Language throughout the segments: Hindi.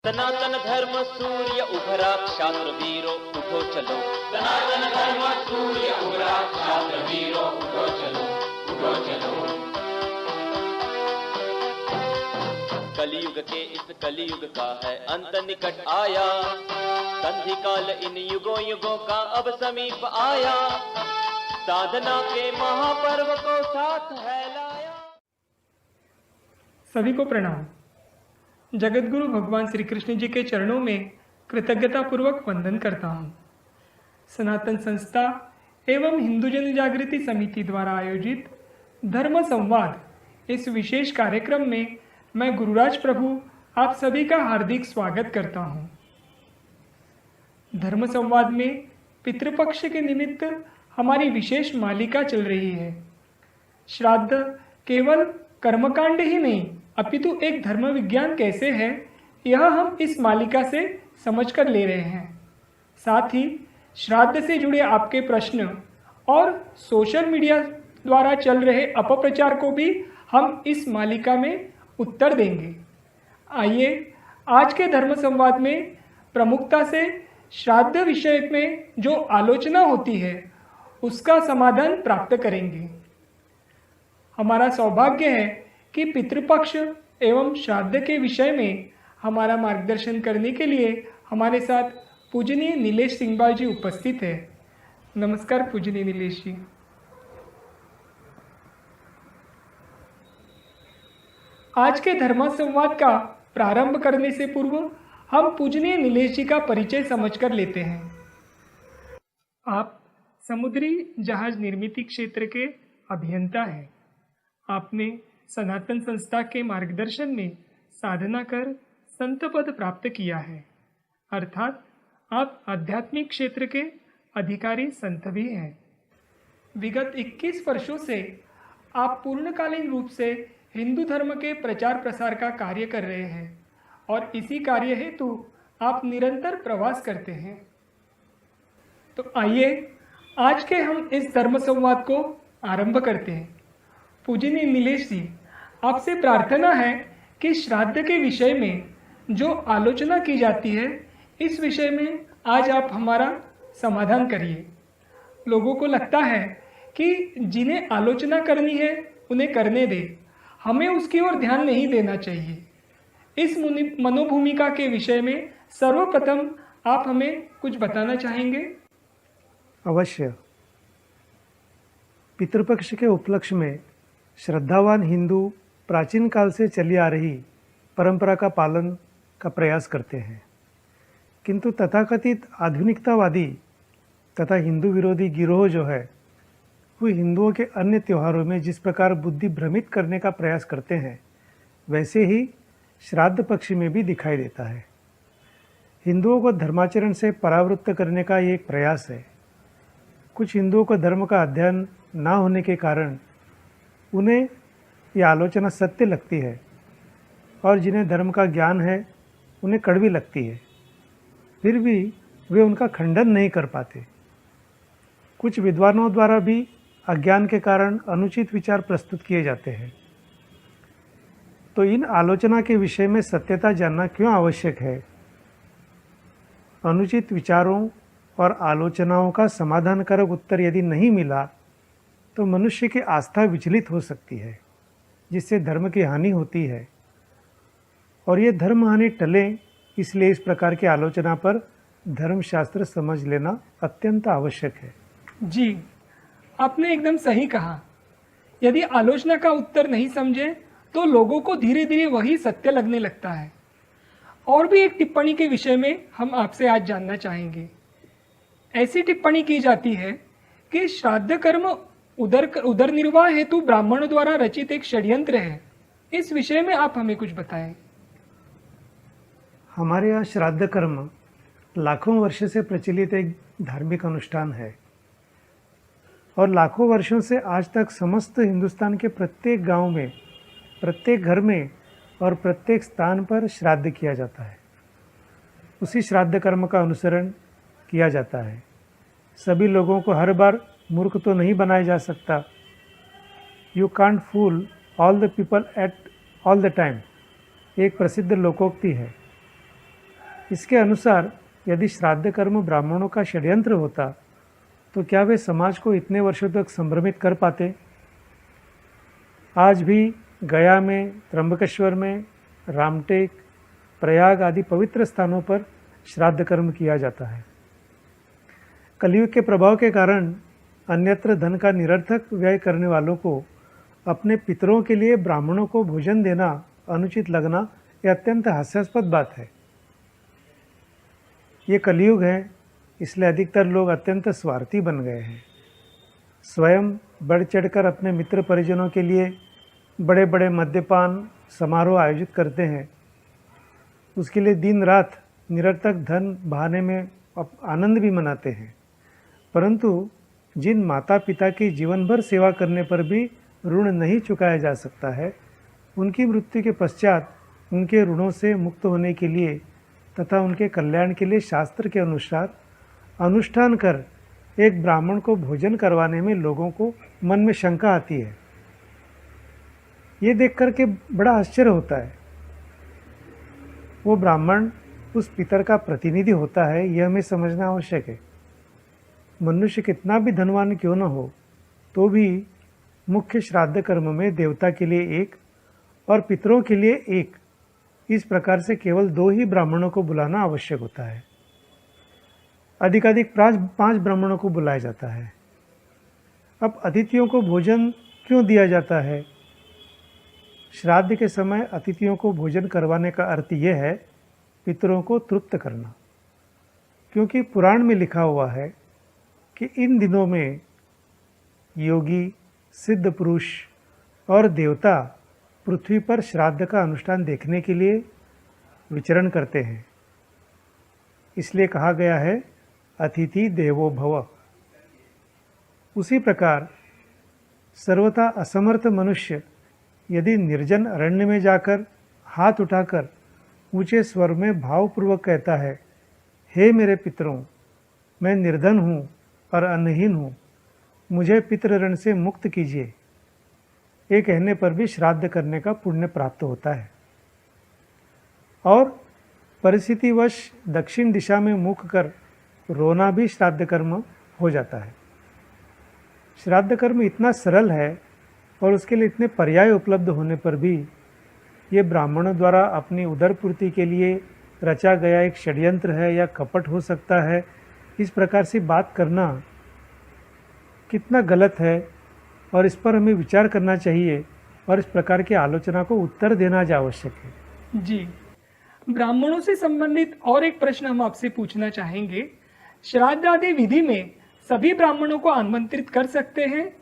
सनातन धर्म सूर्य उभरा क्षात्र वीरो उठो चलो। सनातन धर्म सूर्य उभरा क्षात्र वीरो उठो चलो, उठो चलो। कलयुग के इस कलयुग का है अंत निकट आया, संधि काल इन युगों युगों का अब समीप आया, साधना के महापर्व को साथ है लाया। सभी को प्रणाम। जगतगुरु भगवान श्री कृष्ण जी के चरणों में कृतज्ञता पूर्वक वंदन करता हूँ। सनातन संस्था एवं हिंदू जन जागृति समिति द्वारा आयोजित धर्म संवाद इस विशेष कार्यक्रम में मैं गुरुराज प्रभु आप सभी का हार्दिक स्वागत करता हूँ। धर्म संवाद में पितृपक्ष के निमित्त हमारी विशेष मालिका चल रही है। श्राद्ध केवल कर्मकांड ही नहीं अपितु एक धर्म विज्ञान कैसे है, यह हम इस मालिका से समझकर ले रहे हैं। साथ ही श्राद्ध से जुड़े आपके प्रश्न और सोशल मीडिया द्वारा चल रहे अपप्रचार को भी हम इस मालिका में उत्तर देंगे। आइए आज के धर्म संवाद में प्रमुखता से श्राद्ध विषय में जो आलोचना होती है उसका समाधान प्राप्त करेंगे। हमारा सौभाग्य है कि पितृपक्ष एवं श्राद्ध के विषय में हमारा मार्गदर्शन करने के लिए हमारे साथ पूजनीय नीलेश सिंघवाल जी उपस्थित है। नमस्कार पूजनीय नीलेश जी। आज के धर्म संवाद का प्रारंभ करने से पूर्व हम पूजनीय नीलेश जी का परिचय समझकर लेते हैं। आप समुद्री जहाज निर्मित क्षेत्र के अभियंता हैं। आपने सनातन संस्था के मार्गदर्शन में साधना कर संत पद प्राप्त किया है, अर्थात आप आध्यात्मिक क्षेत्र के अधिकारी संत भी हैं। विगत 21 वर्षों से आप पूर्णकालीन रूप से हिंदू धर्म के प्रचार प्रसार का कार्य कर रहे हैं और इसी कार्य हेतु आप निरंतर प्रवास करते हैं। तो आइए आज के हम इस धर्म संवाद को आरंभ करते हैं। पूजनीय नीलेश जी, आपसे प्रार्थना है कि श्राद्ध के विषय में जो आलोचना की जाती है इस विषय में आज आप हमारा समाधान करिए। लोगों को लगता है कि जिन्हें आलोचना करनी है उन्हें करने दे, हमें उसकी ओर ध्यान नहीं देना चाहिए। इस मनोभूमिका के विषय में सर्वप्रथम आप हमें कुछ बताना चाहेंगे? अवश्य। पितृपक्ष के उपलक्ष्य में श्रद्धावान हिंदू प्राचीन काल से चली आ रही परंपरा का पालन का प्रयास करते हैं, किंतु तथाकथित आधुनिकतावादी तथा हिंदू विरोधी गिरोह जो है वो हिंदुओं के अन्य त्योहारों में जिस प्रकार बुद्धि भ्रमित करने का प्रयास करते हैं वैसे ही श्राद्ध पक्ष में भी दिखाई देता है। हिंदुओं को धर्माचरण से परावृत्त करने का ये एक प्रयास है। कुछ हिंदुओं को धर्म का अध्ययन ना होने के कारण उन्हें यह आलोचना सत्य लगती है और जिन्हें धर्म का ज्ञान है उन्हें कड़वी लगती है, फिर भी वे उनका खंडन नहीं कर पाते। कुछ विद्वानों द्वारा भी अज्ञान के कारण अनुचित विचार प्रस्तुत किए जाते हैं। तो इन आलोचना के विषय में सत्यता जानना क्यों आवश्यक है? अनुचित विचारों और आलोचनाओं का समाधानकारक उत्तर यदि नहीं मिला तो मनुष्य की आस्था विचलित हो सकती है, जिससे धर्म की हानि होती है। और ये धर्म हानि टले इसलिए इस प्रकार की आलोचना पर धर्मशास्त्र समझ लेना अत्यंत आवश्यक है। जी, आपने एकदम सही कहा। यदि आलोचना का उत्तर नहीं समझे तो लोगों को धीरे धीरे वही सत्य लगने लगता है। और भी एक टिप्पणी के विषय में हम आपसे आज जानना चाहेंगे। ऐसी टिप्पणी की जाती है कि श्राद्ध कर्म उदर निर्वाह हेतु ब्राह्मणों द्वारा रचित एक षड्यंत्र है। इस विषय में आप हमें कुछ बताएं। हमारे यहाँ श्राद्ध कर्म लाखों वर्ष से प्रचलित एक धार्मिक अनुष्ठान है और लाखों वर्षों से आज तक समस्त हिंदुस्तान के प्रत्येक गांव में, प्रत्येक घर में और प्रत्येक स्थान पर श्राद्ध किया जाता है। उसी श्राद्ध कर्म का अनुसरण किया जाता है। सभी लोगों को हर बार मूर्ख तो नहीं बनाया जा सकता। You can't fool all the people at all the time, एक प्रसिद्ध लोकोक्ति है। इसके अनुसार यदि श्राद्ध कर्म ब्राह्मणों का षड्यंत्र होता तो क्या वे समाज को इतने वर्षों तक संभ्रमित कर पाते। आज भी गया में, त्र्यंबकेश्वर में, रामटेक, प्रयाग आदि पवित्र स्थानों पर श्राद्ध कर्म किया जाता है। कलयुग के प्रभाव के कारण अन्यत्र धन का निरर्थक व्यय करने वालों को अपने पितरों के लिए ब्राह्मणों को भोजन देना अनुचित लगना यह अत्यंत हास्यास्पद बात है। ये कलयुग है, इसलिए अधिकतर लोग अत्यंत स्वार्थी बन गए हैं। स्वयं बढ़ चढ़कर अपने मित्र परिजनों के लिए बड़े बड़े मद्यपान समारोह आयोजित करते हैं। उसके लिए दिन रात निरर्थक धन बहाने में आनंद भी मनाते हैं, परंतु जिन माता पिता की जीवन भर सेवा करने पर भी ऋण नहीं चुकाया जा सकता है, उनकी मृत्यु के पश्चात उनके ऋणों से मुक्त होने के लिए तथा उनके कल्याण के लिए शास्त्र के अनुसार अनुष्ठान कर एक ब्राह्मण को भोजन करवाने में लोगों को मन में शंका आती है। ये देख कर के बड़ा आश्चर्य होता है। वो ब्राह्मण उस पितर का प्रतिनिधि होता है, यह हमें समझना आवश्यक है। मनुष्य कितना भी धनवान क्यों न हो, तो भी मुख्य श्राद्ध कर्म में देवता के लिए एक और पितरों के लिए एक, इस प्रकार से केवल 2 ही ब्राह्मणों को बुलाना आवश्यक होता है। अधिकाधिक 5 ब्राह्मणों को बुलाया जाता है। अब अतिथियों को भोजन क्यों दिया जाता है? श्राद्ध के समय अतिथियों को भोजन करवाने का अर्थ यह है पितरों को तृप्त करना, क्योंकि पुराण में लिखा हुआ है कि इन दिनों में योगी, सिद्ध पुरुष और देवता पृथ्वी पर श्राद्ध का अनुष्ठान देखने के लिए विचरण करते हैं। इसलिए कहा गया है अतिथि देवो भव। उसी प्रकार सर्वथा असमर्थ मनुष्य यदि निर्जन अरण्य में जाकर हाथ उठाकर ऊंचे स्वर में भावपूर्वक कहता है, हे मेरे पितरों, मैं निर्धन हूँ और अन्नहीन हूँ, मुझे पितृ ऋण से मुक्त कीजिए, ये कहने पर भी श्राद्ध करने का पुण्य प्राप्त होता है। और परिस्थितिवश दक्षिण दिशा में मुख कर रोना भी श्राद्ध कर्म हो जाता है। श्राद्ध कर्म इतना सरल है और उसके लिए इतने पर्याय उपलब्ध होने पर भी ये ब्राह्मणों द्वारा अपनी उदरपूर्ति के लिए रचा गया एक षड्यंत्र है या कपट हो सकता है, इस प्रकार से बात करना कितना गलत है और इस पर हमें विचार करना चाहिए और इस प्रकार की आलोचना को उत्तर देना आवश्यक है। जी, ब्राह्मणों से संबंधित और एक प्रश्न हम आपसे पूछना चाहेंगे। श्राद्ध आदि विधि में सभी ब्राह्मणों को आमंत्रित कर सकते हैं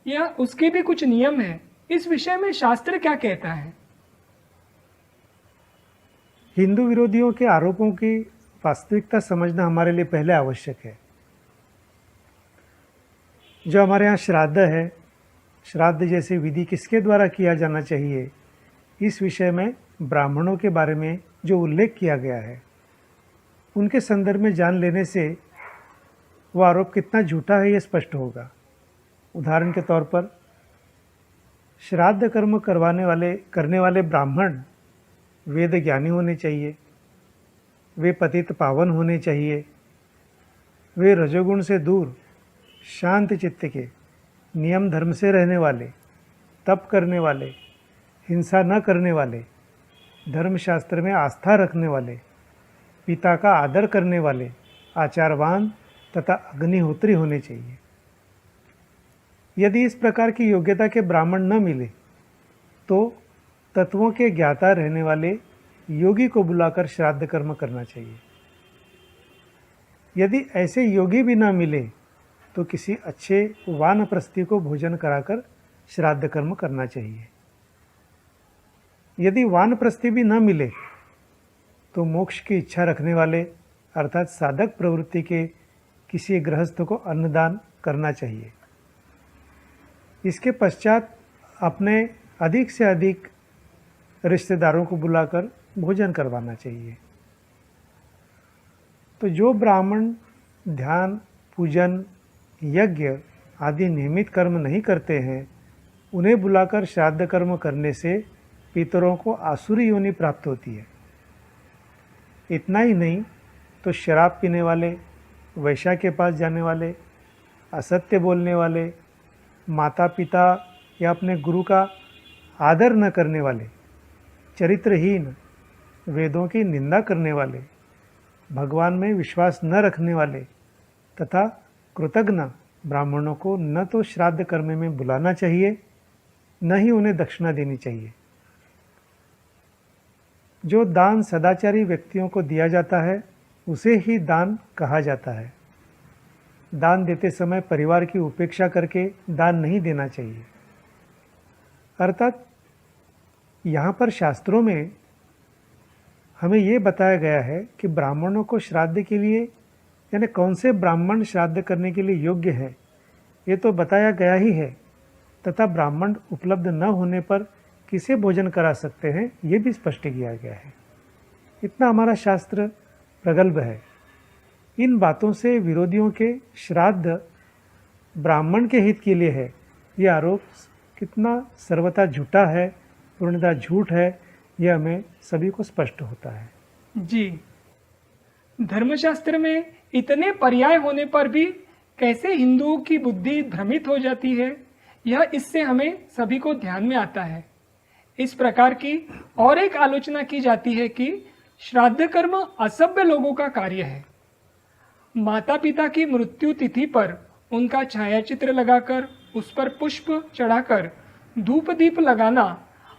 या उसके भी कुछ नियम हैं? इस विषय में शास्त्र क्या कहता है? हिंदू विरोधियों के आरोपों की वास्तविकता समझना हमारे लिए पहले आवश्यक है। जो हमारे यहाँ श्राद्ध है, श्राद्ध जैसी विधि किसके द्वारा किया जाना चाहिए, इस विषय में ब्राह्मणों के बारे में जो उल्लेख किया गया है, उनके संदर्भ में जान लेने से वह आरोप कितना झूठा है यह स्पष्ट होगा। उदाहरण के तौर पर श्राद्ध कर्म करने वाले ब्राह्मण वेद ज्ञानी होने चाहिए, वे पतित पावन होने चाहिए, वे रजोगुण से दूर, शांत चित्त के, नियम धर्म से रहने वाले, तप करने वाले, हिंसा न करने वाले, धर्मशास्त्र में आस्था रखने वाले, पिता का आदर करने वाले, आचारवान तथा अग्निहोत्री होने चाहिए। यदि इस प्रकार की योग्यता के ब्राह्मण न मिले तो तत्वों के ज्ञाता रहने वाले योगी को बुलाकर श्राद्ध कर्म करना चाहिए। यदि ऐसे योगी भी ना मिले तो किसी अच्छे वानप्रस्थी को भोजन कराकर श्राद्ध कर्म करना चाहिए। यदि वानप्रस्थी भी न मिले तो मोक्ष की इच्छा रखने वाले अर्थात साधक प्रवृत्ति के किसी गृहस्थ को अन्नदान करना चाहिए। इसके पश्चात अपने अधिक से अधिक रिश्तेदारों को बुलाकर भोजन करवाना चाहिए। तो जो ब्राह्मण ध्यान, पूजन, यज्ञ आदि नियमित कर्म नहीं करते हैं, उन्हें बुलाकर श्राद्ध कर्म करने से पितरों को आसुरी योनि प्राप्त होती है। इतना ही नहीं तो शराब पीने वाले, वैश्या के पास जाने वाले, असत्य बोलने वाले, माता पिता या अपने गुरु का आदर न करने वाले, चरित्रहीन, वेदों की निंदा करने वाले, भगवान में विश्वास न रखने वाले तथा कृतघ्न ब्राह्मणों को न तो श्राद्ध कर्म में बुलाना चाहिए, न ही उन्हें दक्षिणा देनी चाहिए। जो दान सदाचारी व्यक्तियों को दिया जाता है उसे ही दान कहा जाता है। दान देते समय परिवार की उपेक्षा करके दान नहीं देना चाहिए। अर्थात यहाँ पर शास्त्रों में हमें ये बताया गया है कि ब्राह्मणों को श्राद्ध के लिए, यानी कौन से ब्राह्मण श्राद्ध करने के लिए योग्य है, ये तो बताया गया ही है, तथा ब्राह्मण उपलब्ध न होने पर किसे भोजन करा सकते हैं ये भी स्पष्ट किया गया है। इतना हमारा शास्त्र प्रगल्भ है। इन बातों से विरोधियों के श्राद्ध ब्राह्मण के हित के लिए है, ये आरोप कितना सर्वथा झूठा है, पूर्णतः झूठ है, यह हमें सभी को स्पष्ट होता है। जी, धर्मशास्त्र में इतने पर्याय होने पर भी कैसे हिंदुओं की बुद्धि भ्रमित हो जाती है, यह इससे हमें सभी को ध्यान में आता है। इस प्रकार की और एक आलोचना की जाती है कि श्राद्ध कर्म असभ्य लोगों का कार्य है। माता पिता की मृत्यु तिथि पर उनका छायाचित्र लगाकर उस पर पुष्प चढ़ाकर धूप दीप लगाना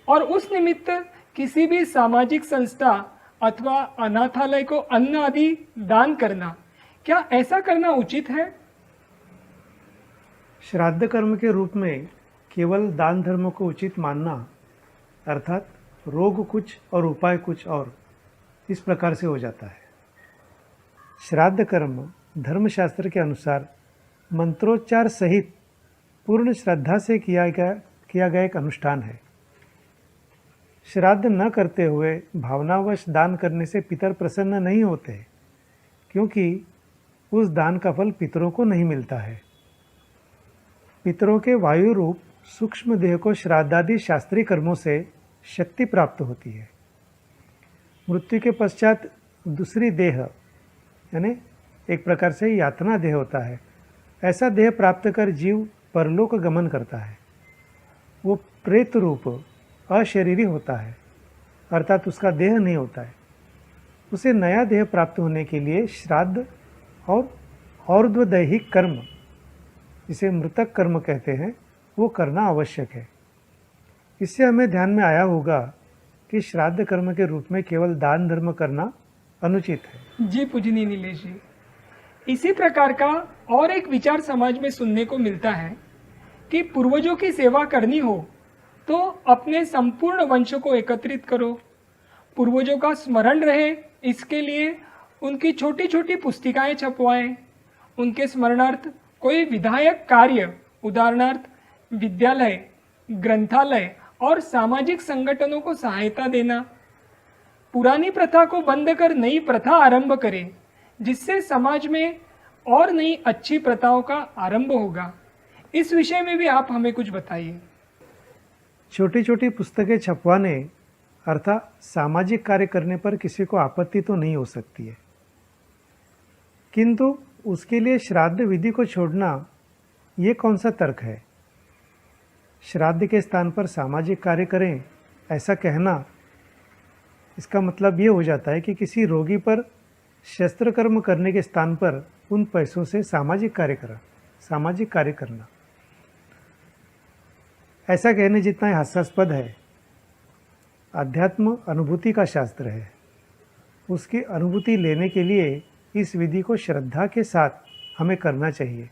और उस निमित्त किसी भी सामाजिक संस्था अथवा अनाथालय को अन्न आदि दान करना, क्या ऐसा करना उचित है? श्राद्ध कर्म के रूप में केवल दान धर्म को उचित मानना, अर्थात रोग कुछ और उपाय कुछ और, इस प्रकार से हो जाता है। श्राद्ध कर्म धर्मशास्त्र के अनुसार मंत्रोच्चार सहित पूर्ण श्रद्धा से किया गया एक अनुष्ठान है। श्राद्ध न करते हुए भावनावश दान करने से पितर प्रसन्न नहीं होते, क्योंकि उस दान का फल पितरों को नहीं मिलता है। पितरों के वायु रूप सूक्ष्म देह को श्राद्धादि शास्त्रीय कर्मों से शक्ति प्राप्त होती है। मृत्यु के पश्चात दूसरी देह, यानी एक प्रकार से यातना देह होता है। ऐसा देह प्राप्त कर जीव परलोक गमन करता है। वो प्रेत रूप अशरीरी होता है, अर्थात उसका देह नहीं होता है। उसे नया देह प्राप्त होने के लिए श्राद्ध और और्ध्वदैहिक कर्म, जिसे मृतक कर्म कहते हैं, वो करना आवश्यक है। इससे हमें ध्यान में आया होगा कि श्राद्ध कर्म के रूप में केवल दान धर्म करना अनुचित है। जी पूजनीय नीलेश जी, इसी प्रकार का और एक विचार समाज में सुनने को मिलता है कि पूर्वजों की सेवा करनी हो तो अपने संपूर्ण वंश को एकत्रित करो, पूर्वजों का स्मरण रहे, इसके लिए उनकी छोटी छोटी पुस्तिकाएं छपवाएं, उनके स्मरणार्थ कोई विधायक कार्य, उदाहरणार्थ विद्यालय, ग्रंथालय और सामाजिक संगठनों को सहायता देना, पुरानी प्रथा को बंद कर नई प्रथा आरंभ करें, जिससे समाज में और नई अच्छी प्रथाओं का आरंभ होगा। इस विषय में भी आप हमें कुछ बताइए। छोटी छोटी पुस्तकें छपवाने अर्थात सामाजिक कार्य करने पर किसी को आपत्ति तो नहीं हो सकती है, किंतु उसके लिए श्राद्ध विधि को छोड़ना ये कौन सा तर्क है? श्राद्ध के स्थान पर सामाजिक कार्य करें, ऐसा कहना, इसका मतलब ये हो जाता है कि किसी रोगी पर शस्त्र कर्म करने के स्थान पर उन पैसों से सामाजिक कार्य करना। ऐसा कहने जितना हास्यास्पद है। अध्यात्म अनुभूति का शास्त्र है। उसकी अनुभूति लेने के लिए इस विधि को श्रद्धा के साथ हमें करना चाहिए।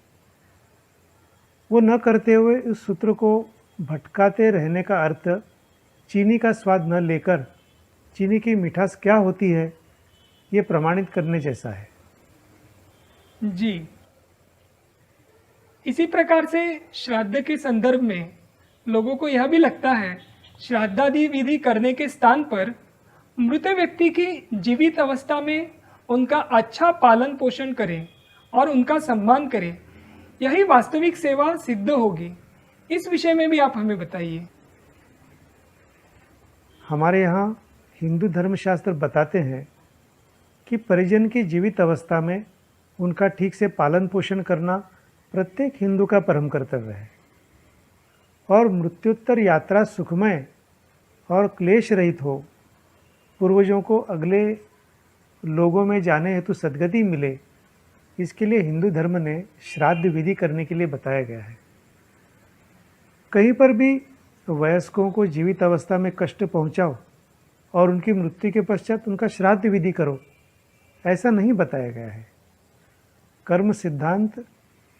वो न करते हुए इस सूत्र को भटकाते रहने का अर्थ चीनी का स्वाद न लेकर चीनी की मिठास क्या होती है ये प्रमाणित करने जैसा है। जी, इसी प्रकार से श्राद्ध के संदर्भ में लोगों को यह भी लगता है श्राद्धादि विधि करने के स्थान पर मृत व्यक्ति की जीवित अवस्था में उनका अच्छा पालन पोषण करें और उनका सम्मान करें, यही वास्तविक सेवा सिद्ध होगी। इस विषय में भी आप हमें बताइए। हमारे यहाँ हिंदू धर्मशास्त्र बताते हैं कि परिजन की जीवित अवस्था में उनका ठीक से पालन पोषण करना प्रत्येक हिंदू का परम कर्तव्य है और मृत्युत्तर यात्रा सुखमय और क्लेश रहित हो, पूर्वजों को अगले लोगों में जाने हेतु सद्गति मिले, इसके लिए हिंदू धर्म ने श्राद्ध विधि करने के लिए बताया गया है। कहीं पर भी वयस्कों को जीवित अवस्था में कष्ट पहुंचाओ और उनकी मृत्यु के पश्चात उनका श्राद्ध विधि करो, ऐसा नहीं बताया गया है। कर्म सिद्धांत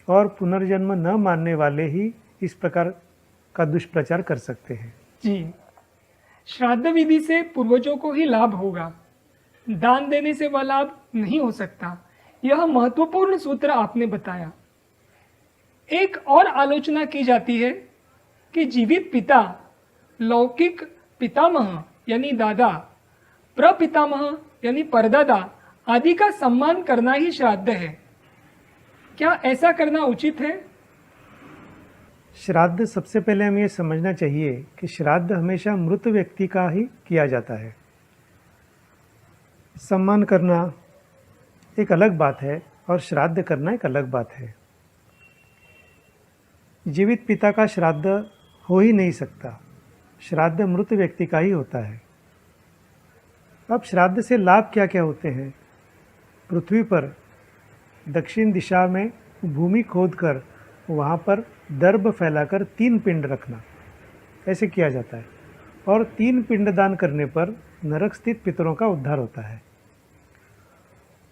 और पुनर्जन्म न मानने वाले ही इस प्रकार का दुष्प्रचार कर सकते हैं। जी, श्राद्ध विधि से पूर्वजों को ही लाभ होगा, दान देने से वह लाभ नहीं हो सकता। यह महत्वपूर्ण सूत्र आपने बताया। एक और आलोचना की जाती है कि जीवित पिता, लौकिक पितामह यानी दादा, प्रपितामह यानी परदादा आदि का सम्मान करना ही श्राद्ध है। क्या ऐसा करना उचित है? श्राद्ध, सबसे पहले हमें ये समझना चाहिए कि श्राद्ध हमेशा मृत व्यक्ति का ही किया जाता है। सम्मान करना एक अलग बात है और श्राद्ध करना एक अलग बात है। जीवित पिता का श्राद्ध हो ही नहीं सकता, श्राद्ध मृत व्यक्ति का ही होता है। अब श्राद्ध से लाभ क्या क्या होते हैं? पृथ्वी पर दक्षिण दिशा में भूमि खोदकर वहाँ पर दर्भ फैलाकर 3 पिंड रखना, ऐसे किया जाता है और 3 पिंडदान करने पर नरक स्थित पितरों का उद्धार होता है।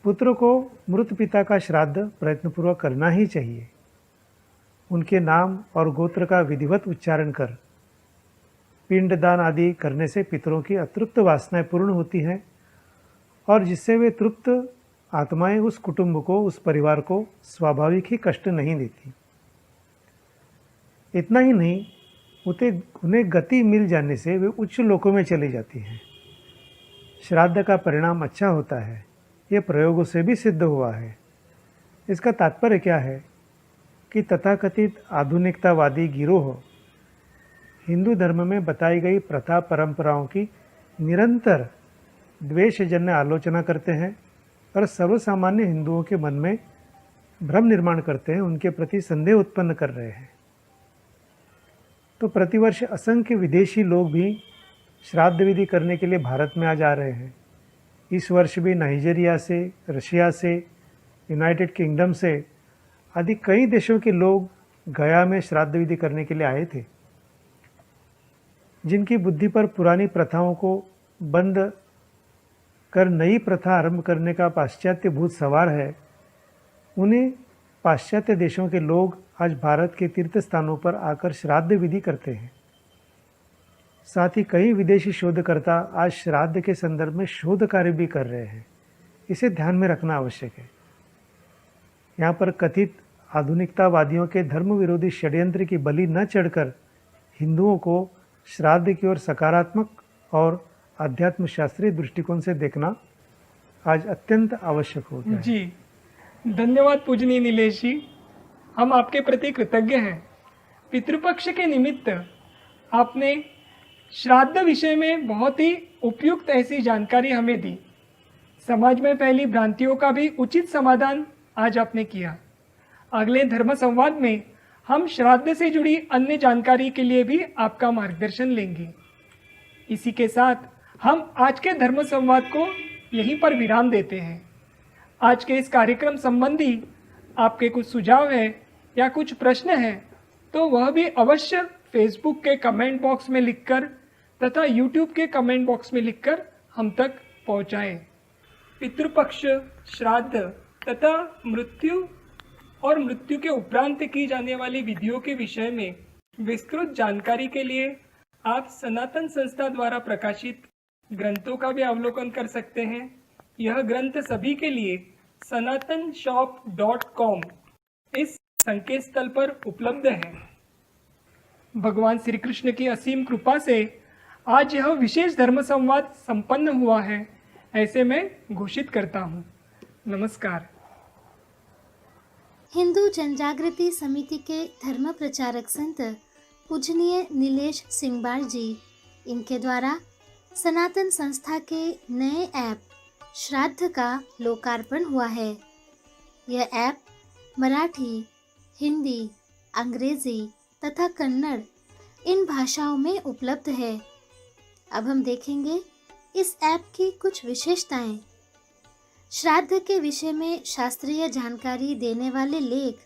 पुत्र को मृत पिता का श्राद्ध प्रयत्नपूर्वक करना ही चाहिए। उनके नाम और गोत्र का विधिवत उच्चारण कर पिंडदान आदि करने से पितरों की अतृप्त वासनाएं पूर्ण होती हैं और जिससे वे तृप्त आत्माएं उस कुटुंब को, उस परिवार को स्वाभाविक ही कष्ट नहीं देती। इतना ही नहीं, उन्हें गति मिल जाने से वे उच्च लोकों में चली जाती हैं। श्राद्ध का परिणाम अच्छा होता है, ये प्रयोगों से भी सिद्ध हुआ है। इसका तात्पर्य क्या है कि तथाकथित आधुनिकतावादी गिरोह हिंदू धर्म में बताई गई प्रथा परंपराओं की निरंतर द्वेषजन्य आलोचना करते हैं और सर्वसामान्य हिंदुओं के मन में भ्रम निर्माण करते हैं, उनके प्रति संदेह उत्पन्न कर रहे हैं। तो प्रतिवर्ष असंख्य विदेशी लोग भी श्राद्ध विधि करने के लिए भारत में आ जा रहे हैं। इस वर्ष भी नाइजीरिया से, रशिया से, यूनाइटेड किंगडम से आदि कई देशों के लोग गया में श्राद्ध विधि करने के लिए आए थे। जिनकी बुद्धि पर पुरानी प्रथाओं को बंद कर नई प्रथा आरंभ करने का पाश्चात्य भूत सवार है, उन्हें पाश्चात्य देशों के लोग आज भारत के तीर्थ स्थानों पर आकर श्राद्ध विधि करते हैं। साथ ही कई विदेशी शोधकर्ता आज श्राद्ध के संदर्भ में शोध कार्य भी कर रहे हैं। इसे ध्यान में रखना आवश्यक है। यहाँ पर कथित आधुनिकतावादियों के धर्म विरोधी षड्यंत्र की बलि न चढ़कर हिंदुओं को श्राद्ध की ओर सकारात्मक और आध्यात्म शास्त्रीय दृष्टिकोण से देखना आज अत्यंत आवश्यक हो गया है। जी, धन्यवाद पूजनीय नीलेश जी, हम आपके प्रति कृतज्ञ हैं। पितृपक्ष के निमित्त आपने श्राद्ध विषय में बहुत ही उपयुक्त ऐसी जानकारी हमें दी। समाज में फैली भ्रांतियों का भी उचित समाधान आज आपने किया। अगले धर्म संवाद में हम श्राद्ध से जुड़ी अन्य जानकारी के लिए भी आपका मार्गदर्शन लेंगे। इसी के साथ हम आज के धर्म संवाद को यहीं पर विराम देते हैं। आज के इस कार्यक्रम संबंधी आपके कुछ सुझाव हैं या कुछ प्रश्न हैं तो वह भी अवश्य फेसबुक के कमेंट बॉक्स में लिखकर तथा यूट्यूब के कमेंट बॉक्स में लिखकर हम तक पहुंचाएं। पितृपक्ष, श्राद्ध तथा मृत्यु और मृत्यु के उपरांत की जाने वाली विधियों के विषय में विस्तृत जानकारी के लिए आप सनातन संस्था द्वारा प्रकाशित ग्रंथों का भी अवलोकन कर सकते हैं। यह ग्रंथ सभी के लिए sanatan-shop.com इस संकेत स्थल पर उपलब्ध है। भगवान श्री कृष्ण की असीम कृपा से आज यह विशेष धर्म संवाद संपन्न हुआ है, ऐसे मैं घोषित करता हूँ। नमस्कार। हिंदू जनजागृति समिति के धर्म प्रचारक संत पूजनीय नीलेश सिंगबार जी, इनके द्वारा सनातन संस्था के नए ऐप श्राद्ध का लोकार्पण हुआ है। यह ऐप मराठी, हिंदी, अंग्रेजी तथा कन्नड़ इन भाषाओं में उपलब्ध है। अब हम देखेंगे इस ऐप की कुछ विशेषताएं। श्राद्ध के विषय में शास्त्रीय जानकारी देने वाले लेख,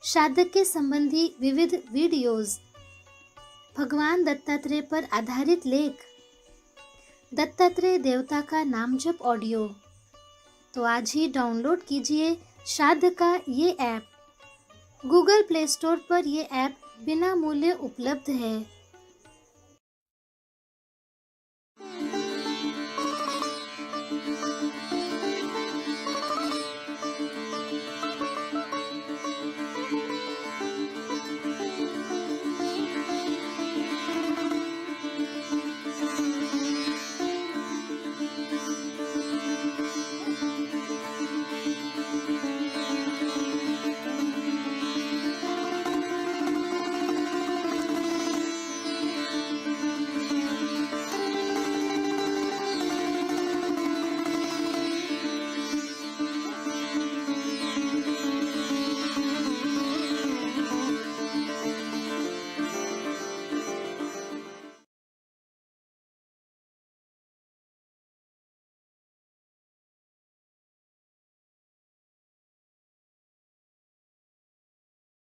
श्राद्ध के संबंधी विविध वीडियोस, भगवान दत्तात्रेय पर आधारित लेख, दत्तात्रेय देवता का नाम जप ऑडियो। तो आज ही डाउनलोड कीजिए श्राद्ध का ये ऐप। गूगल प्ले स्टोर पर ये ऐप बिना मूल्य उपलब्ध है।